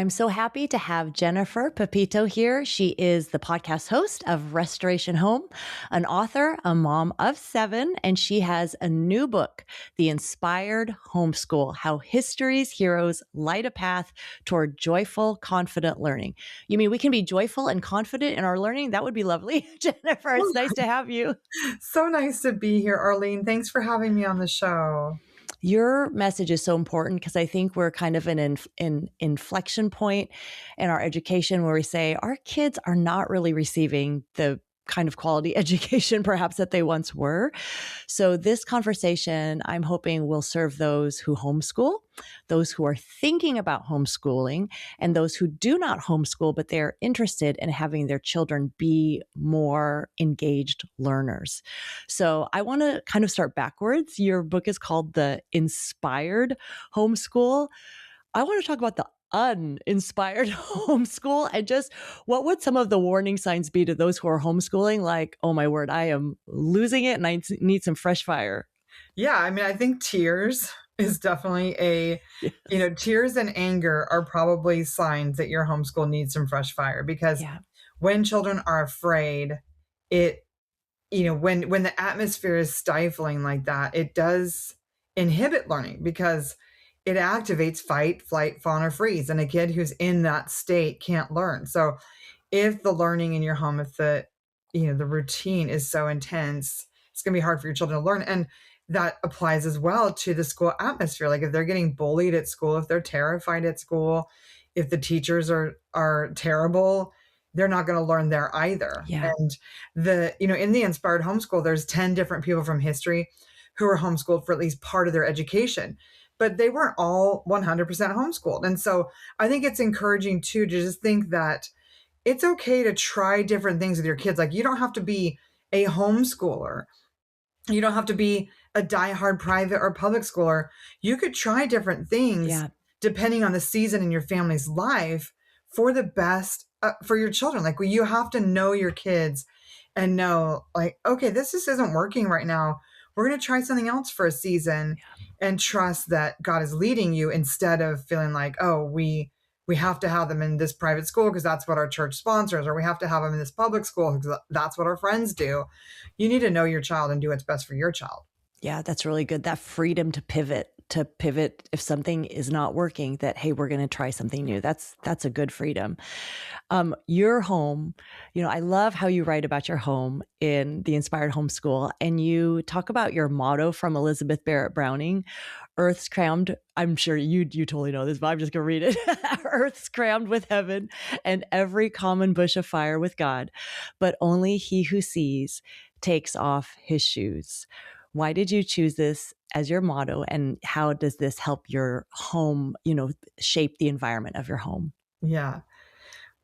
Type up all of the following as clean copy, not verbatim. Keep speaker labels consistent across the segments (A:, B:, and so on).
A: I'm so happy to have Jennifer Pepito here. She is the podcast host of Restoration Home, an author, a mom of 7, and she has a new book, The Inspired Homeschool: How History's Heroes Light a Path Toward Joyful, Confident Learning. You mean we can be joyful and confident in our learning? That would be lovely. Jennifer, it's nice to have you.
B: So nice to be here, Arlene. Thanks for having me on the show.
A: Your message is so important because I think we're kind of an inflection point in our education where we say our kids are not really receiving the kind of quality education perhaps that they once were. So this conversation, I'm hoping, will serve those who homeschool, those who are thinking about homeschooling, and those who do not homeschool, but they're interested in having their children be more engaged learners. So I want to kind of start backwards. Your book is called The Inspired Homeschool. I want to talk about the uninspired homeschool and just what would some of the warning signs be to those who are homeschooling? Like, oh my word, I am losing it and I need some fresh fire.
B: Yeah, I mean, I think tears is definitely tears and anger are probably signs that your homeschool needs some fresh fire because when children are afraid, when the atmosphere is stifling like that, it does inhibit learning because it activates fight, flight, fawn, or freeze. And a kid who's in that state can't learn. So if the learning in your home, if the routine is so intense, it's going to be hard for your children to learn. And that applies as well to the school atmosphere. Like if they're getting bullied at school, if they're terrified at school, if the teachers are terrible, they're not going to learn there either.
A: Yeah.
B: And in the Inspired Homeschool, there's 10 different people from history who were homeschooled for at least part of their education, but they weren't all 100% homeschooled. And so I think it's encouraging too, to just think that it's okay to try different things with your kids. Like you don't have to be a homeschooler. You don't have to be a diehard private or public schooler. You could try different things depending on the season in your family's life for the best for your children. Like you have to know your kids and know like, okay, this just isn't working right now. We're going to try something else for a season and trust that God is leading you instead of feeling like, oh, we have to have them in this private school because that's what our church sponsors, or we have to have them in this public school because that's what our friends do. You need to know your child and do what's best for your child.
A: Yeah, that's really good. That freedom to pivot if something is not working, that, hey, we're going to try something new. That's a good freedom. Your home, I love how you write about your home in The Inspired Homeschool, and you talk about your motto from Elizabeth Barrett Browning, Earth's crammed. I'm sure you totally know this, but I'm just going to read it. Earth's crammed with heaven and every common bush of fire with God, but only he who sees takes off his shoes. Why did you choose this as your motto, and how does this help your home, shape the environment of your home?
B: Yeah.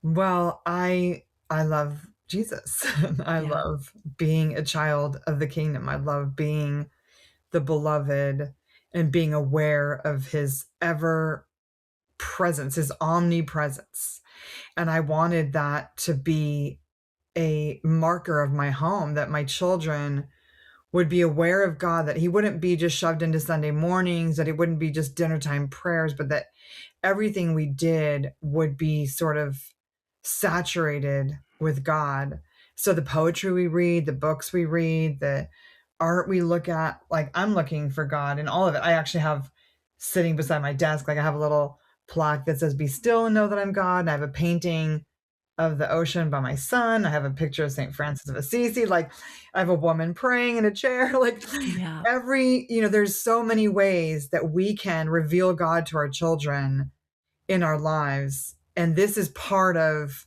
B: Well, I love Jesus. I love being a child of the kingdom. I love being the beloved and being aware of his ever presence, his omnipresence. And I wanted that to be a marker of my home, that my children would be aware of God, that he wouldn't be just shoved into Sunday mornings, that it wouldn't be just dinner time prayers, but that everything we did would be sort of saturated with God. So the poetry we read, the books we read, the art we look at, like I'm looking for God in all of it. I actually have sitting beside my desk, like I have a little plaque that says, "Be still and know that I'm God." And I have a painting of the ocean by my son. I have a picture of St. Francis of Assisi. Like I have a woman praying in a chair. Like there's so many ways that we can reveal God to our children in our lives. And this is part of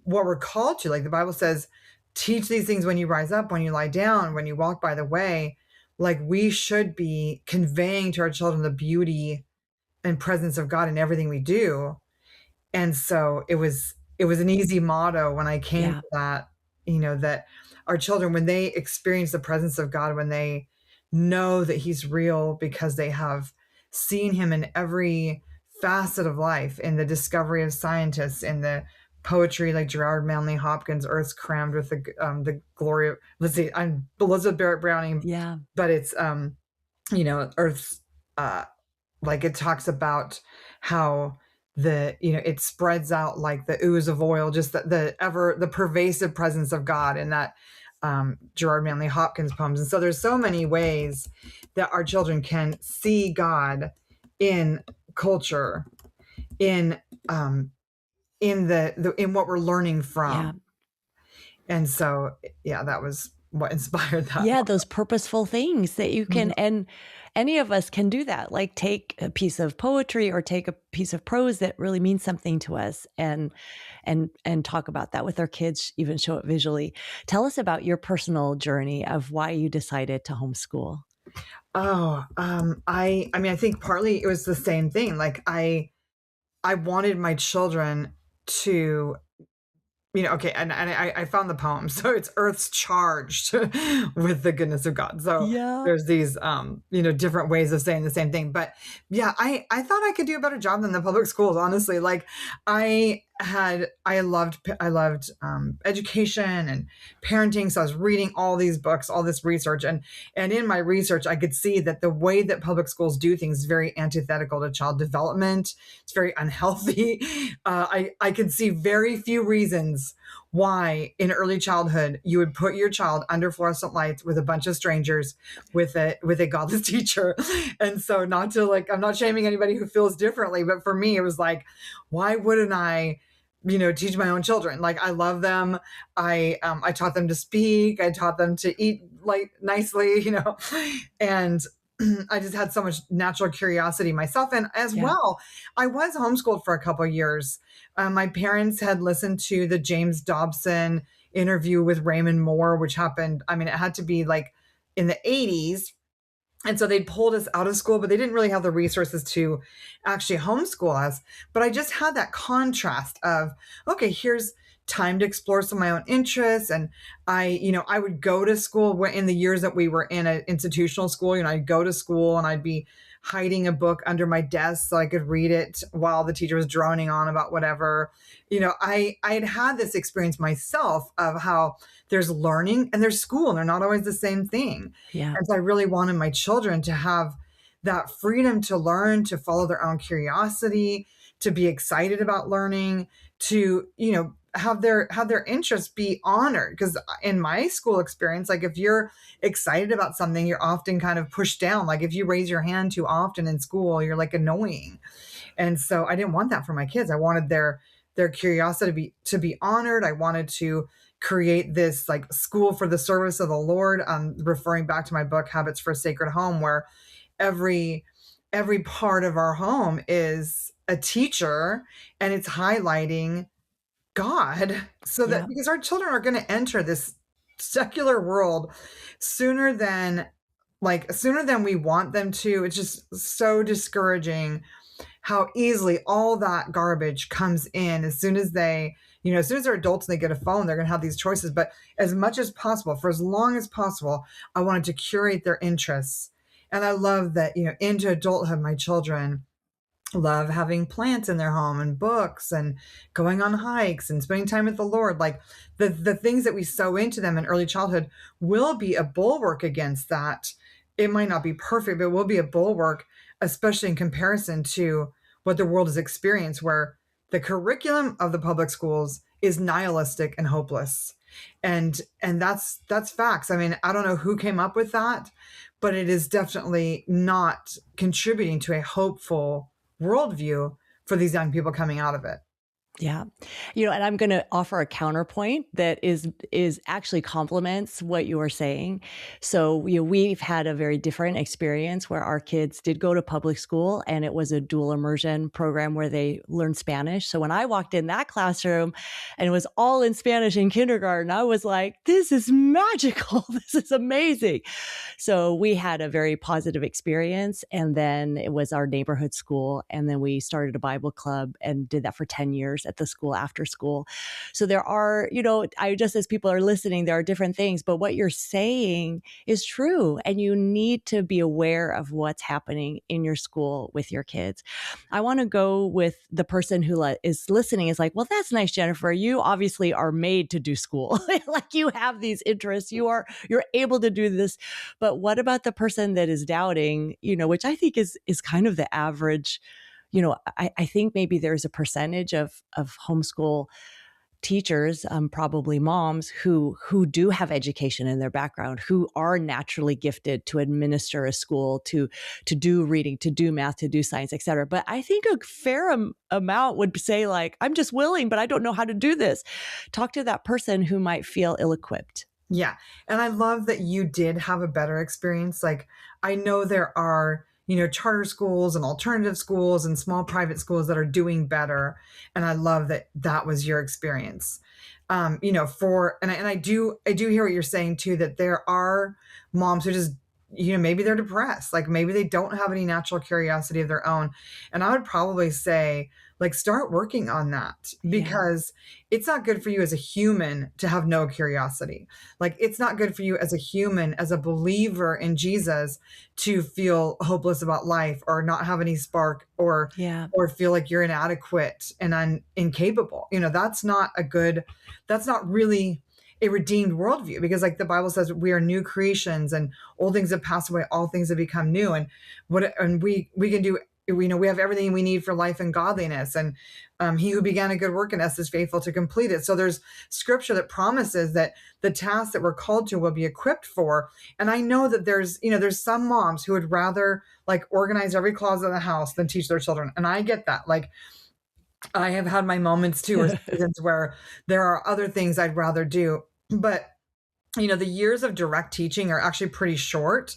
B: what we're called to. Like the Bible says, teach these things when you rise up, when you lie down, when you walk by the way. Like we should be conveying to our children the beauty and presence of God in everything we do. And so it was an easy motto when I came to that, that our children, when they experience the presence of God, when they know that he's real because they have seen him in every facet of life, in the discovery of scientists, in the poetry like Gerard Manley Hopkins, Earth's crammed with the glory of, let's see, I'm Elizabeth Barrett Browning. Yeah. But it's, Earth's, like it talks about how it spreads out like the ooze of oil, just the pervasive presence of God in that Gerard Manley Hopkins poems. And so there's so many ways that our children can see God in culture, in in what we're learning
A: Yeah.
B: from. And so, yeah, that was what inspired that.
A: Yeah, those purposeful things that you can,
B: Mhm.
A: and any of us can do that. Like take a piece of poetry or take a piece of prose that really means something to us, and talk about that with our kids, even show it visually. Tell us about your personal journey of why you decided to homeschool.
B: Oh, I mean, I think partly it was the same thing. Like I wanted my children to, okay, and I found the poem. So it's Earth's charged with the goodness of God. So
A: Yeah.
B: there's these, different ways of saying the same thing. But yeah, I thought I could do a better job than the public schools, honestly. Like I loved education and parenting. So I was reading all these books, all this research. And in my research, I could see that the way that public schools do things is very antithetical to child development. It's very unhealthy. I could see very few reasons why in early childhood you would put your child under fluorescent lights with a bunch of strangers with a godless teacher. And so not to like, I'm not shaming anybody who feels differently, but for me it was like, why wouldn't I teach my own children? Like I love them. I taught them to speak. I taught them to eat like nicely, and I just had so much natural curiosity myself. And as
A: Yeah.
B: well, I was homeschooled for a couple of years. My parents had listened to the James Dobson interview with Raymond Moore, which happened, I mean, it had to be like in the 80s. And so they'd pulled us out of school, but they didn't really have the resources to actually homeschool us. But I just had that contrast of, okay, here's time to explore some of my own interests. And I would go to school in the years that we were in an institutional school. I'd go to school and I'd be hiding a book under my desk so I could read it while the teacher was droning on about whatever. I had this experience myself of how there's learning and there's school, and they're not always the same thing.
A: Yeah.
B: And so I really wanted my children to have that freedom to learn, to follow their own curiosity, to be excited about learning, to, have their interests be honored. Because in my school experience, like if you're excited about something, you're often kind of pushed down. Like if you raise your hand too often in school, you're like annoying. And so I didn't want that for my kids. I wanted their curiosity to be honored. I wanted to create this like school for the service of the Lord. Referring back to my book, Habits for a Sacred Home, where every part of our home is a teacher, and it's highlighting God, so that
A: Yeah.
B: because our children are going to enter this secular world sooner than we want them to. It's just so discouraging how easily all that garbage comes in as soon as as soon as they're adults and they get a phone, they're going to have these choices. But as much as possible, for as long as possible, I wanted to curate their interests. And I love that, into adulthood, my children love having plants in their home and books and going on hikes and spending time with the Lord. Like the things that we sow into them in early childhood will be a bulwark against that. It might not be perfect, but it will be a bulwark, especially in comparison to what the world has experienced, where the curriculum of the public schools is nihilistic and hopeless. And that's facts. I mean, I don't know who came up with that, but it is definitely not contributing to a hopeful worldview for these young people coming out of it.
A: Yeah. And I'm going to offer a counterpoint that is actually complements what you are saying. So, we've had a very different experience where our kids did go to public school, and it was a dual immersion program where they learned Spanish. So when I walked in that classroom and it was all in Spanish in kindergarten, I was like, this is magical. This is amazing. So we had a very positive experience. And then it was our neighborhood school. And then we started a Bible club and did that for 10 years at the school after school. So there are, just as people are listening, there are different things, but what you're saying is true. And you need to be aware of what's happening in your school with your kids. I want to go with the person who is listening is like, well, that's nice, Jennifer. You obviously are made to do school. Like you have these interests. You're able to do this. But what about the person that is doubting, which I think is kind of the average I think maybe there's a percentage of homeschool teachers, probably moms who do have education in their background, who are naturally gifted to administer a school, to do reading, to do math, to do science, et cetera. But I think a fair amount would say like, I'm just willing, but I don't know how to do this. Talk to that person who might feel ill-equipped.
B: Yeah. And I love that you did have a better experience. Like, I know there are, charter schools and alternative schools and small private schools that are doing better. And I love that that was your experience. And I do hear what you're saying too, that there are moms who just, maybe they're depressed, like maybe they don't have any natural curiosity of their own. And I would probably say, like, start working on that,
A: Yeah.
B: because it's not good for you as a human to have no curiosity. Like, it's not good for you as a human, as a believer in Jesus, to feel hopeless about life or not have any spark, or
A: Yeah.
B: feel like you're inadequate and incapable. That's not really a redeemed worldview, because like the Bible says, we are new creations and old things have passed away, all things have become new. And we can do, we have everything we need for life and godliness. And he who began a good work in us is faithful to complete it. So there's scripture that promises that the tasks that we're called to will be equipped for. And I know that there's some moms who would rather like organize every closet in the house than teach their children. And I get that. Like, I have had my moments too, or seasons where there are other things I'd rather do. But the years of direct teaching are actually pretty short,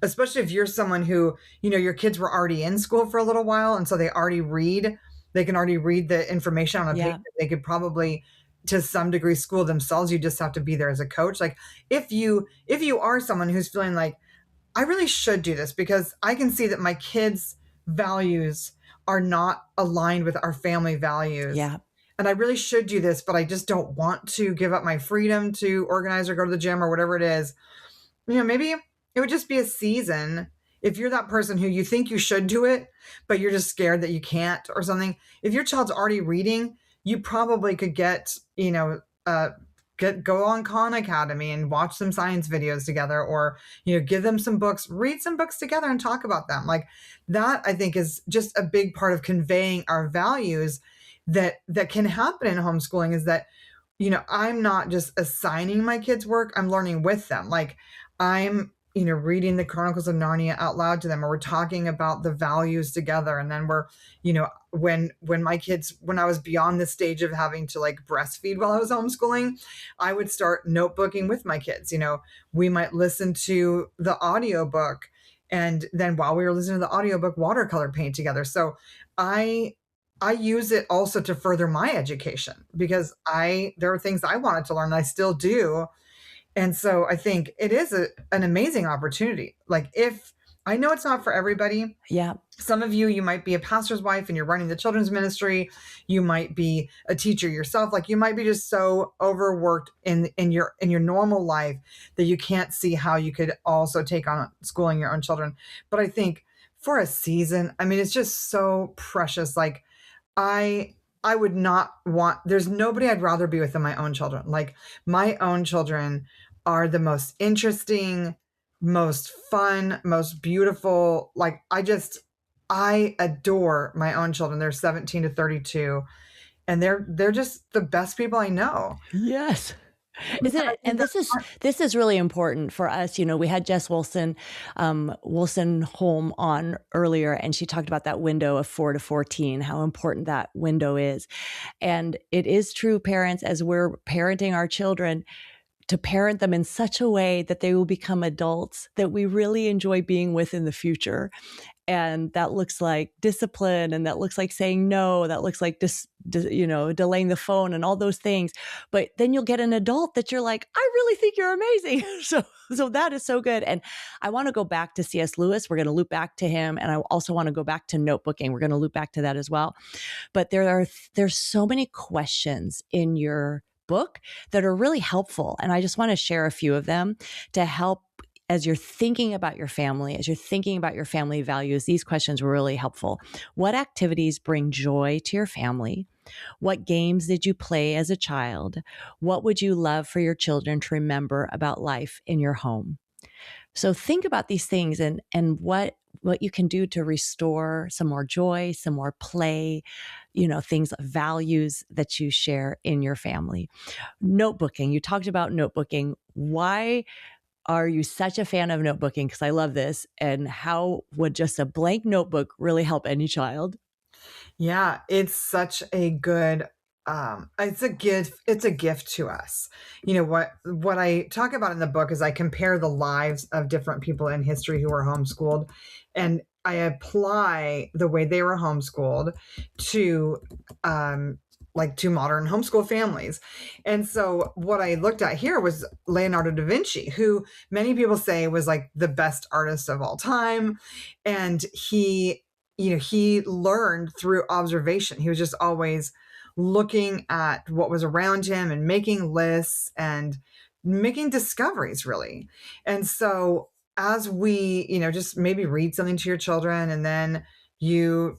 B: especially if you're someone who, your kids were already in school for a little while. And so they can already read the information on a
A: Yeah.
B: page. They could probably, to some degree, school themselves. You just have to be there as a coach. Like, if you are someone who's feeling like, I really should do this because I can see that my kids' values are not aligned with our family values.
A: Yeah.
B: And I really should do this, but I just don't want to give up my freedom to organize or go to the gym or whatever it is. Maybe it would just be a season. If you're that person who you think you should do it, but you're just scared that you can't or something, if your child's already reading, you probably could go on Khan Academy and watch some science videos together, or, give them some books, read some books together and talk about them. Like, that I think is just a big part of conveying our values that can happen in homeschooling, is that, I'm not just assigning my kids work, I'm learning with them. Like, I'm, reading the Chronicles of Narnia out loud to them, or we're talking about the values together. And then we're, when I was beyond the stage of having to like breastfeed while I was homeschooling, I would start notebooking with my kids. We might listen to the audiobook, and then while we were listening to the audiobook, watercolor paint together. So I use it also to further my education, because there are things I wanted to learn, I still do. And so I think it is an amazing opportunity. Like, if I know it's not for everybody.
A: Yeah.
B: Some of you might be a pastor's wife and you're running the children's ministry. You might be a teacher yourself. Like, you might be just so overworked in your normal life that you can't see how you could also take on schooling your own children. But I think for a season, I mean, it's just so precious. Like, I would not want, there's nobody I'd rather be with than my own children. Like, my own children are the most interesting, most fun, most beautiful. Like, I adore my own children. They're 17 to 32, and they're just the best people I know.
A: Yes. Isn't
B: Because I
A: it?
B: think
A: And this is really important for us. We had Jess Wilson Holm on earlier, and she talked about that window of 4 to 14, how important that window is. And it is true, parents, as we're parenting our children, to parent them in such a way that they will become adults that we really enjoy being with in the future. And that looks like discipline, and that looks like saying no, that looks like delaying the phone and all those things. But then you'll get an adult that you're like, I really think you're amazing. So that is so good. And I want to go back to C.S. Lewis. We're going to loop back to him. And I also want to go back to notebooking. We're going to loop back to that as well. But there's so many questions in your book that are really helpful. And I just want to share a few of them to help as you're thinking about your family, as you're thinking about your family values. These questions were really helpful. What activities bring joy to your family? What games did you play as a child? What would you love for your children to remember about life in your home? So think about these things, and what what you can do to restore some more joy, some more play, things, values that you share in your family. Notebooking. You talked about notebooking. Why are you such a fan of notebooking? Because I love this. And how would just a blank notebook really help any child?
B: Yeah, it's such a good it's a gift to us. What I talk about in the book is I compare the lives of different people in history who were homeschooled, and I apply the way they were homeschooled to to modern homeschool families. And so what I looked at here was Leonardo da Vinci, who many people say was like the best artist of all time. And he learned through observation. He was just always looking at what was around him and making lists and making discoveries, really. And so as we, just maybe read something to your children and then you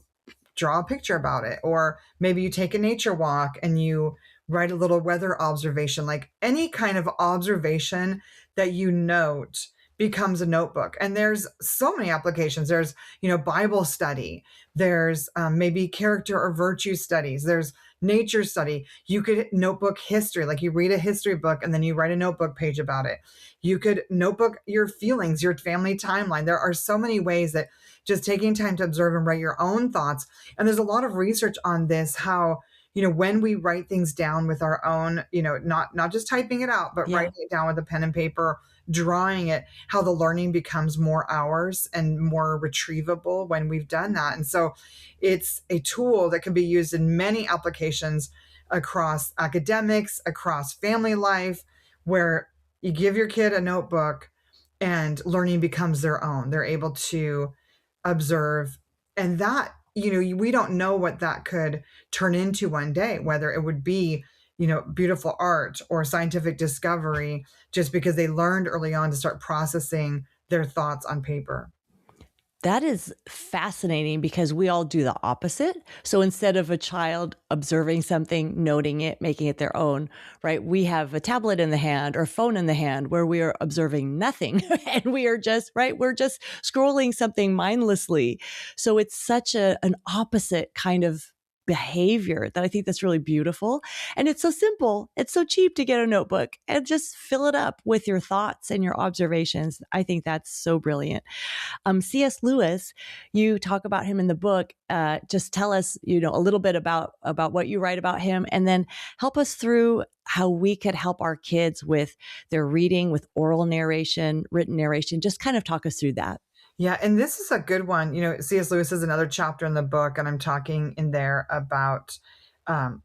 B: draw a picture about it, or maybe you take a nature walk and you write a little weather observation, like any kind of observation that you note becomes a notebook. And there's so many applications. There's Bible study, there's maybe character or virtue studies, there's nature study. You could notebook history, like you read a history book and then you write a notebook page about it. You could notebook your feelings, your family timeline. There are so many ways that just taking time to observe and write your own thoughts. And there's a lot of research on this, how when we write things down with our own, not just typing it out, but
A: Yeah.
B: writing it down with a pen and paper, drawing it, how the learning becomes more ours and more retrievable when we've done that. And so it's a tool that can be used in many applications across academics, across family life, where you give your kid a notebook and learning becomes their own. They're able to observe, and that, we don't know what that could turn into one day, whether it would be beautiful art or scientific discovery, just because they learned early on to start processing their thoughts on paper.
A: That is fascinating because we all do the opposite. So instead of a child observing something, noting it, making it their own, right? We have a tablet in the hand or phone in the hand where we are observing nothing and we are just, right? We're just scrolling something mindlessly. So it's such an opposite kind of behavior that I think that's really beautiful. And it's so simple. It's so cheap to get a notebook and just fill it up with your thoughts and your observations. I think that's so brilliant. C.S. Lewis, you talk about him in the book. Just tell us, a little bit about what you write about him, and then help us through how we could help our kids with their reading, with oral narration, written narration. Just kind of talk us through that.
B: Yeah, and this is a good one. C.S. Lewis is another chapter in the book, and I'm talking in there about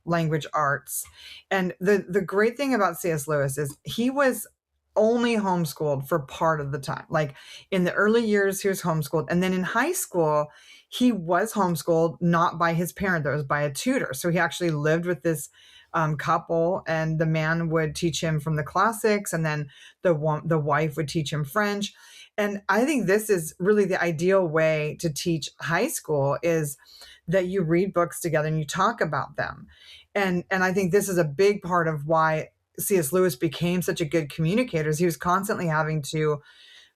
B: language arts. And the great thing about C.S. Lewis is he was only homeschooled for part of the time. Like in the early years, he was homeschooled, and then in high school, he was homeschooled not by his parent, that was by a tutor. So he actually lived with this couple, and the man would teach him from the classics, and then the wife would teach him French. And I think this is really the ideal way to teach high school, is that you read books together and you talk about them. And I think this is a big part of why C.S. Lewis became such a good communicator. Is he was constantly having to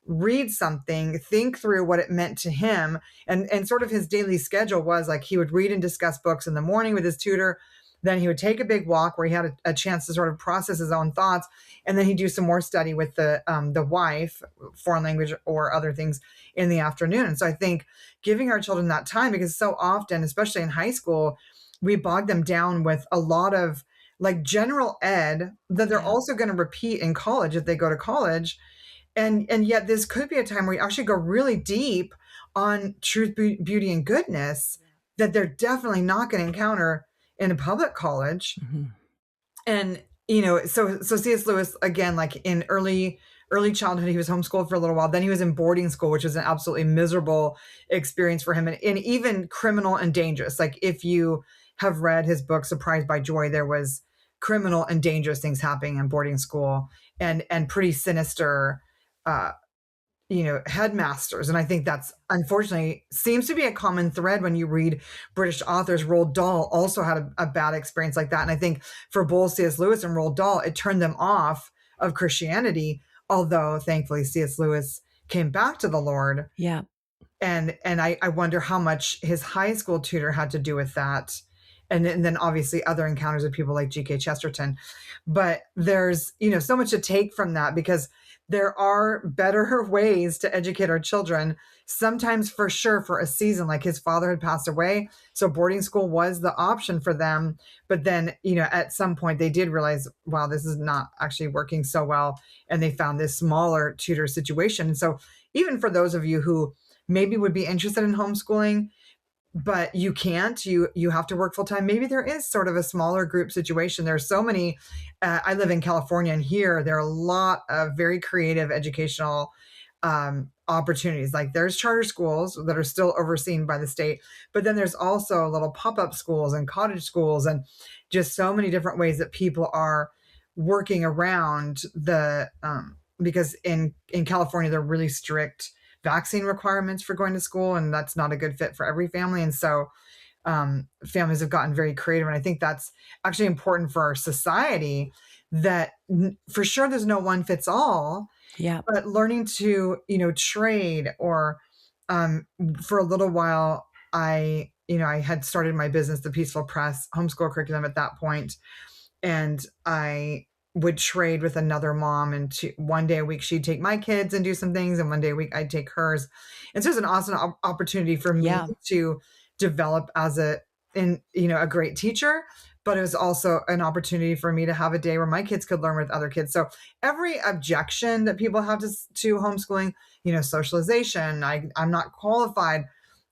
B: read something, think through what it meant to him, and sort of his daily schedule was like he would read and discuss books in the morning with his tutor. Then he would take a big walk where he had a chance to sort of process his own thoughts, and then he'd do some more study with the wife, foreign language or other things, in the afternoon. And so I think giving our children that time, because so often, especially in high school, we bog them down with a lot of like general ed that they're
A: Yeah.
B: also going to repeat in college if they go to college. And yet this could be a time where you actually go really deep on truth, beauty, and goodness that they're definitely not going to encounter in a public college.
A: Mhm.
B: And so C.S. Lewis, again, like in early childhood, he was homeschooled for a little while. Then he was in boarding school, which was an absolutely miserable experience for him, and even criminal and dangerous. Like if you have read his book Surprised by Joy, there was criminal and dangerous things happening in boarding school, and pretty sinister uh headmasters. And I think that's unfortunately seems to be a common thread when you read British authors. Roald Dahl also had a bad experience like that. And I think for both C.S. Lewis and Roald Dahl, it turned them off of Christianity, although thankfully C.S. Lewis came back to the Lord.
A: Yeah.
B: And I wonder how much his high school tutor had to do with that. And then obviously other encounters with people like GK Chesterton. But there's, so much to take from that, because there are better ways to educate our children, sometimes for sure for a season. Like his father had passed away, so boarding school was the option for them. But then, at some point they did realize, wow, this is not actually working so well, and they found this smaller tutor situation. And so even for those of you who maybe would be interested in homeschooling, but you can't, you have to work full time, maybe there is sort of a smaller group situation. There's so many, I live in California, and here there are a lot of very creative educational opportunities. Like there's charter schools that are still overseen by the state, but then there's also little pop-up schools and cottage schools, and just so many different ways that people are working around because in California, they're really strict vaccine requirements for going to school, and that's not a good fit for every family. And so families have gotten very creative, and I think that's actually important for our society, that for sure there's no one fits all,
A: Yeah.
B: but learning to trade, or for a little while I had started my business, the Peaceful Press homeschool curriculum, at that point, and I would trade with another mom, and one day a week she'd take my kids and do some things, and one day a week I'd take hers. And so it was an awesome opportunity for me
A: Yeah.
B: to develop as a great teacher, but it was also an opportunity for me to have a day where my kids could learn with other kids. So every objection that people have to homeschooling, socialization, I'm not qualified,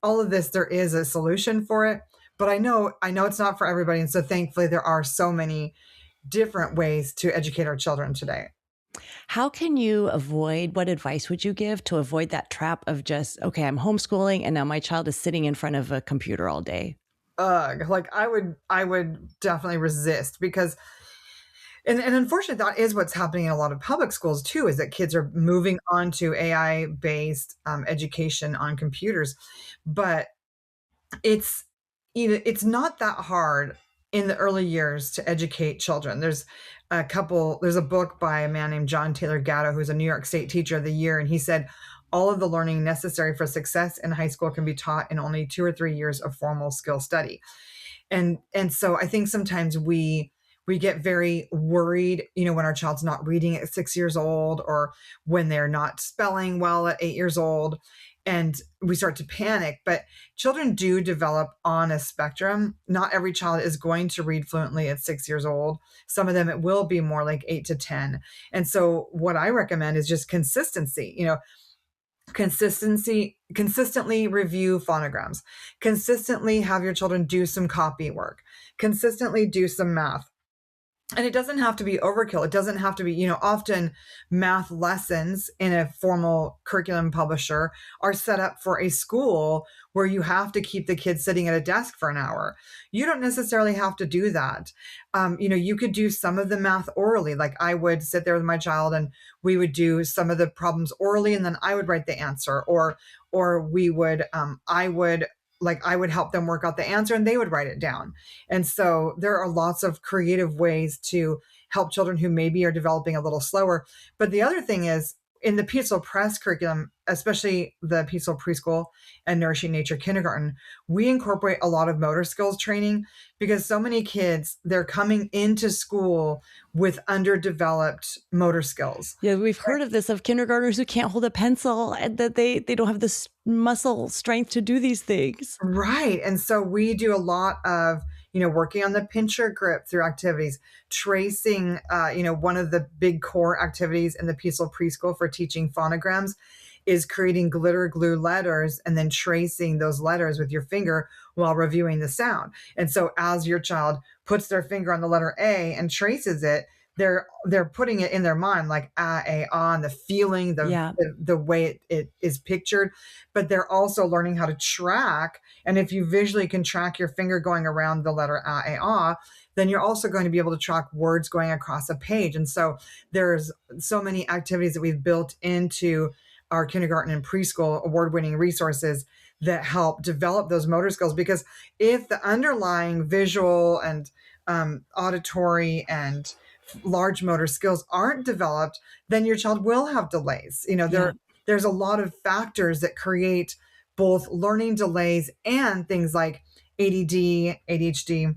B: all of this, there is a solution for it. But I know it's not for everybody. And so thankfully there are so many different ways to educate our children today.
A: How can you avoid, what advice would you give to avoid that trap of just, okay, I'm homeschooling and now my child is sitting in front of a computer all day?
B: Ugh, like I would definitely resist, because and unfortunately that is what's happening in a lot of public schools too, is that kids are moving on to AI based education on computers. But it's it's not that hard in the early years to educate children. There's a book by a man named John Taylor Gatto, who's a New York State Teacher of the Year, and he said all of the learning necessary for success in high school can be taught in only 2 or 3 years of formal skill study. And so I think sometimes we get very worried, when our child's not reading at 6 years old, or when they're not spelling well at 8 years old, and we start to panic. But children do develop on a spectrum. Not every child is going to read fluently at 6 years old. Some of them, it will be more like 8 to 10. And so what I recommend is just consistency. Consistently review phonograms, consistently have your children do some copy work, consistently do some math. And it doesn't have to be overkill. It doesn't have to be, often math lessons in a formal curriculum publisher are set up for a school where you have to keep the kids sitting at a desk for an hour. You don't necessarily have to do that. You could do some of the math orally. Like I would sit there with my child and we would do some of the problems orally, and then I would write the answer, or we would, I would help them work out the answer and they would write it down. And so there are lots of creative ways to help children who maybe are developing a little slower. But the other thing is, in the Peaceful Press curriculum, especially the Peaceful Preschool and Nourishing Nature Kindergarten, we incorporate a lot of motor skills training, because so many kids, they're coming into school with underdeveloped motor skills.
A: Yeah, we've heard of this, of kindergartners who can't hold a pencil, and that they don't have this muscle strength to do these things.
B: Right. And so we do a lot of, working on the pincher grip through activities, tracing, one of the big core activities in the Peaceful Preschool for teaching phonograms is creating glitter glue letters and then tracing those letters with your finger while reviewing the sound. And so as your child puts their finger on the letter A and traces it, they're putting it in their mind, like a, and the feeling,
A: Yeah.
B: the way it is pictured, but they're also learning how to track. And if you visually can track your finger going around the letter a, then you're also going to be able to track words going across a page. And so there's so many activities that we've built into our kindergarten and preschool award-winning resources that help develop those motor skills. Because if the underlying visual and auditory and large motor skills aren't developed, then your child will have delays.
A: Yeah.
B: There's a lot of factors that create both learning delays and things like ADD, ADHD.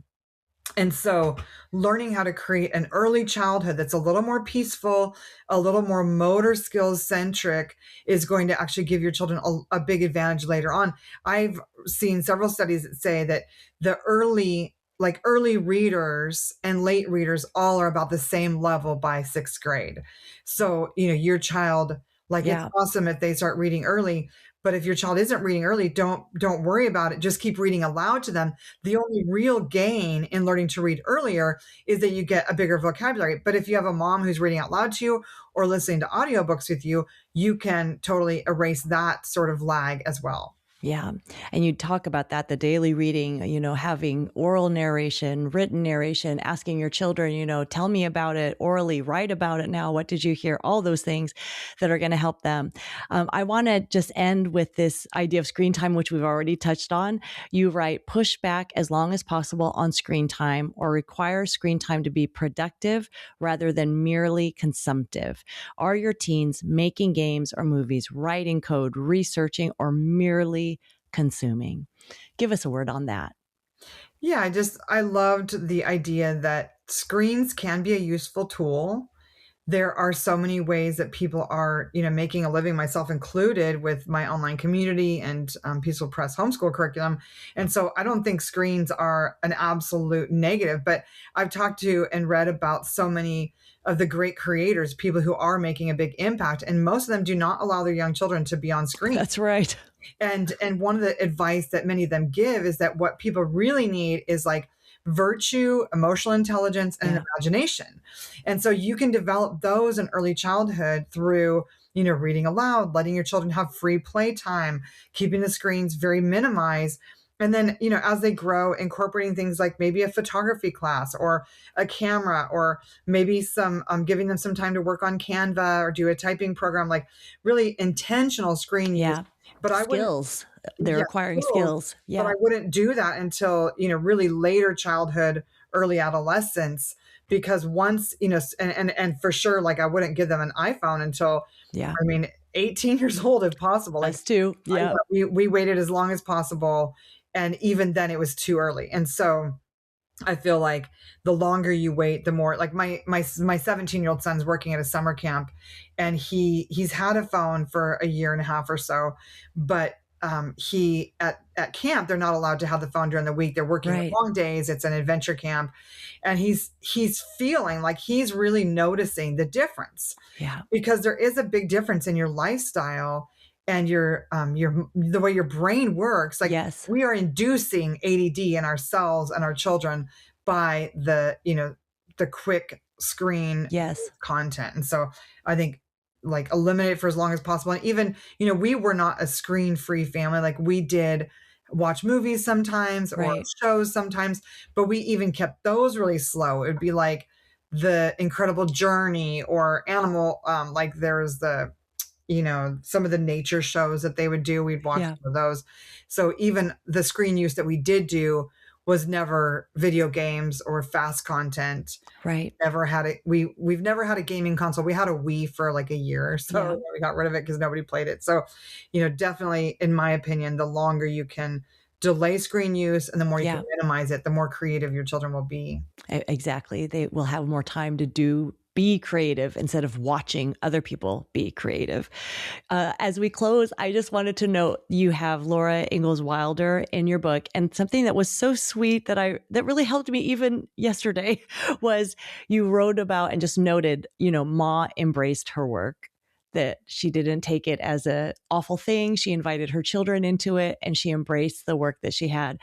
B: And so learning how to create an early childhood that's a little more peaceful, a little more motor skills centric is going to actually give your children a big advantage later on. I've seen several studies that say that the early readers and late readers all are about the same level by 6th grade. So, your child, like, it's
A: Yeah.
B: awesome if they start reading early, but if your child isn't reading early, don't worry about it. Just keep reading aloud to them. The only real gain in learning to read earlier is that you get a bigger vocabulary. But if you have a mom who's reading out loud to you or listening to audiobooks with you, you can totally erase that sort of lag as well.
A: Yeah. And you talk about that, the daily reading, having oral narration, written narration, asking your children, tell me about it orally, write about it now. What did you hear? All those things that are going to help them. I want to just end with this idea of screen time, which we've already touched on. You write, push back as long as possible on screen time or require screen time to be productive rather than merely consumptive. Are your teens making games or movies, writing code, researching, or merely consuming? Give us a word on that.
B: Yeah, I loved the idea that screens can be a useful tool. There are so many ways that people are, making a living, myself included, with my online community and Peaceful Press homeschool curriculum. And so I don't think screens are an absolute negative, but I've talked to and read about so many of the great creators, people who are making a big impact, and most of them do not allow their young children to be on screen.
A: That's right.
B: And one of the advice that many of them give is that what people really need is like virtue, emotional intelligence, and
A: Yeah.
B: imagination. And so you can develop those in early childhood through, reading aloud, letting your children have free play time, keeping the screens very minimized. And then, as they grow, incorporating things like maybe a photography class or a camera, or maybe some giving them some time to work on Canva or do a typing program, like really intentional screen use.
A: Yeah.
B: But I wouldn't,
A: Skills. They're
B: yeah,
A: acquiring
B: tools,
A: skills.
B: but I
A: Yeah.
B: wouldn't do that until, really later childhood, early adolescence, because once, and for sure, like, I wouldn't give them an iPhone until,
A: Yeah.
B: 18 years old if possible. Like,
A: Us too. Yeah.
B: we waited as long as possible, and even then it was too early. And so I feel like the longer you wait, the more, like, my 17-year-old son's working at a summer camp, and he's had a phone for a year and a half or so, but he at camp, they're not allowed to have the phone during the week. They're working
A: Right.
B: long days. It's an adventure camp, and he's feeling like he's really noticing the difference,
A: Yeah.
B: because there is a big difference in your lifestyle and your the way your brain works. Like,
A: Yes.
B: we are inducing ADD in ourselves and our children by the quick screen
A: Yes.
B: content. And so I think, like, eliminate it for as long as possible. And even, we were not a screen free family. Like, we did watch movies sometimes or
A: Right.
B: shows sometimes, but we even kept those really slow. It would be like The Incredible Journey or Animal, like there's some of the nature shows that they would do. We'd watch
A: Yeah.
B: some of those. So even the screen use that we did do was never video games or fast content.
A: Right.
B: Never had it. We've never had a gaming console. We had a Wii for like a year or so.
A: Yeah.
B: We got rid of it because nobody played it. So, definitely, in my opinion, the longer you can delay screen use and the more you
A: Yeah.
B: can minimize it, the more creative your children will be.
A: Exactly. They will have more time to be creative instead of watching other people be creative. As we close, I just wanted to note you have Laura Ingalls Wilder in your book, and something that was so sweet that really helped me even yesterday was you wrote about and just noted, Ma embraced her work, that she didn't take it as a awful thing. She invited her children into it and she embraced the work that she had.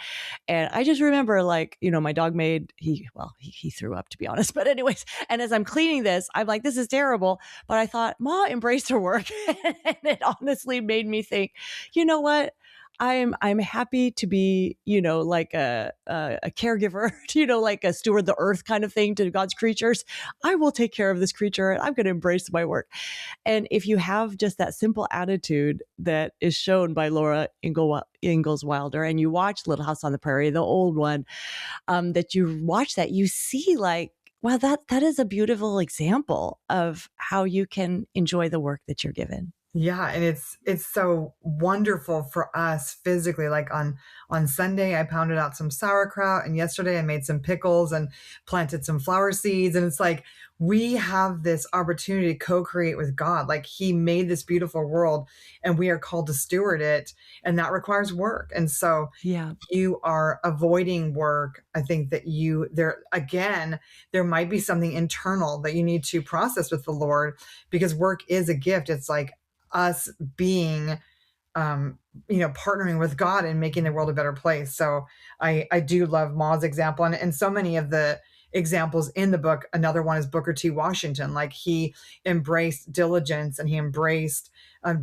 A: And I just remember, like, my dog he threw up, to be honest. But anyways, and as I'm cleaning this, I'm like, this is terrible. But I thought, Ma embraced her work. And it honestly made me think, you know what? I'm happy to be, like a caregiver, like a steward the earth kind of thing to God's creatures. I will take care of this creature and I'm going to embrace my work. And if you have just that simple attitude that is shown by Laura Ingalls Wilder, and you watch Little House on the Prairie, the old one, that you watch that, you see, like, wow, that is a beautiful example of how you can enjoy the work that you're given.
B: Yeah, and it's so wonderful for us physically, like, on Sunday, I pounded out some sauerkraut, and yesterday I made some pickles and planted some flower seeds, and it's like, we have this opportunity to co-create with God, like, He made this beautiful world, and we are called to steward it, and that requires work, and so
A: Yeah.
B: you are avoiding work. I think that there again, there might be something internal that you need to process with the Lord, because work is a gift. It's like us being, um, partnering with God and making the world a better place. So I do love Ma's example, and so many of the examples in the book. Another one is Booker T. Washington. Like, he embraced diligence, and he embraced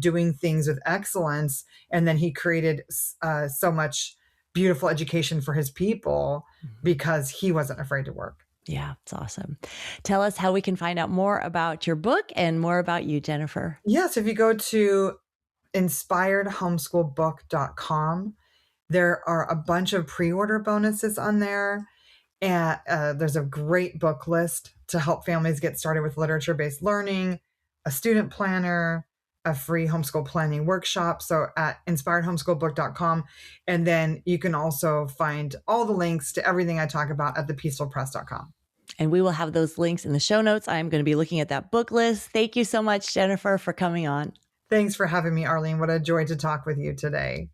B: doing things with excellence, and then he created so much beautiful education for his people
A: Mhm.
B: because he wasn't afraid to work.
A: Yeah, it's awesome. Tell us how we can find out more about your book and more about you, Jennifer.
B: Yes, if you go to inspiredhomeschoolbook.com, there are a bunch of pre-order bonuses on there, and there's a great book list to help families get started with literature-based learning, a student planner, a free homeschool planning workshop. So at inspiredhomeschoolbook.com, and then you can also find all the links to everything I talk about at thepeacefulpress.com.
A: And we will have those links in the show notes. I'm going to be looking at that book list. Thank you so much, Jennifer, for coming on.
B: Thanks for having me, Arlene. What a joy to talk with you today.